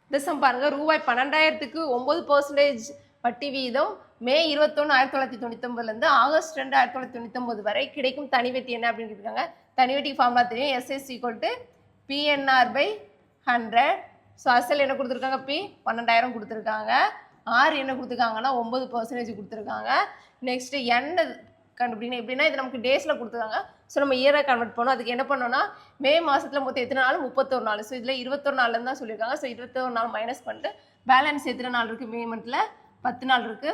இந்த சம் பாருங்க, ரூபாய் 12,000க்கு 9% வட்டி வீதம் மே 21 1999 ஆகஸ்ட் 2 1999 வரை கிடைக்கும் தனி வட்டி என்ன அப்படின்னு இருக்காங்க. தனி வட்டி ஃபார்முலா தெரியும். SS = PNR/100. ஸோ அசல் என்ன கொடுத்துருக்காங்க, P 12,000 கொடுத்துருக்காங்க. ஆர் என்ன கொடுத்துருக்காங்கன்னா 9% கொடுத்துருக்காங்க. நெக்ஸ்ட் என்ன கண்டுபிடிக்கணும் எப்படின்னா, இது நமக்கு டேஸில் கொடுத்துருக்காங்க. ஸோ நம்ம இயராக கன்வெர்ட் பண்ணோம். அதுக்கு என்ன பண்ணோம்னா, மே மாதத்தில் மொத்தம் எத்தனை நாள், 31 நாள். ஸோ இதில் 21 நாள்னு தான் சொல்லியிருக்காங்க. ஸோ 21 நாள் மைனஸ் பண்ணிட்டு பேலன்ஸ் எத்தனை நாள் இருக்குது, மே மந்தில் 10 நாள் இருக்குது.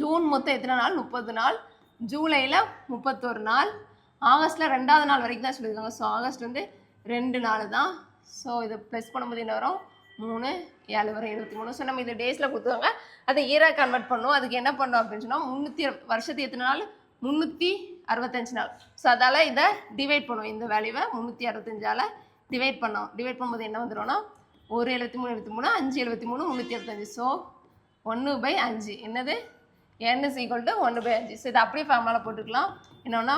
ஜூன் மொத்தம் எத்தனை நாள், 30 நாள். ஜூலையில் 31 நாள். ஆகஸ்ட்டில் 2வது நாள் வரைக்கும் தான் சொல்லியிருக்காங்க. ஸோ ஆகஸ்ட் 2 நாள் தான். ஸோ இதை ப்ளஸ் பண்ணும்போது என்ன வரும், 3 7 வரும் 23. ஸோ நம்ம இதை டேஸில் கொடுத்துருவாங்க. அதை இயராக கன்வெர்ட் பண்ணோம். அதுக்கு என்ன பண்ணோம் அப்படின்னு சொன்னால், 300 வருஷத்துக்கு எத்தனை நாள், 365 நாள். ஸோ அதால் இதை டிவைட் பண்ணுவோம். இந்த வேல்யூவை 365ஆல் டிவைட் பண்ணோம். டிவைட் பண்ணும்போது என்ன வந்துடும்னா, 1 73 5 73 365. ஸோ 1/5 என்னது, n = 1/5. ஸோ இதை அப்படியே ஃபார்முலா போட்டுக்கலாம். என்னன்னா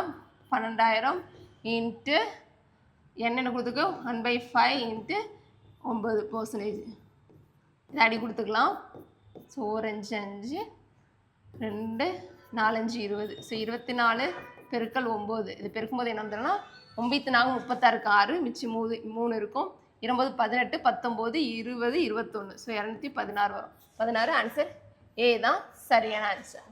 12,000 இன்ட்டு என்ன கொடுத்துருக்கு, 1/5 × 9%. இதை அடி கொடுத்துக்கலாம். ஸோ 1 5 5 2 4 5 20. ஸோ 24 × 9. இது பெருக்கும்போது என்ன வந்துடும்னா, 9 4 36க்கு 6 மிச்சம் 3 இருக்கும். 20 18 19 20 21. ஸோ 216 வரும். 16 ஆன்சர் ஏ தான் சரியான ஆன்சர்.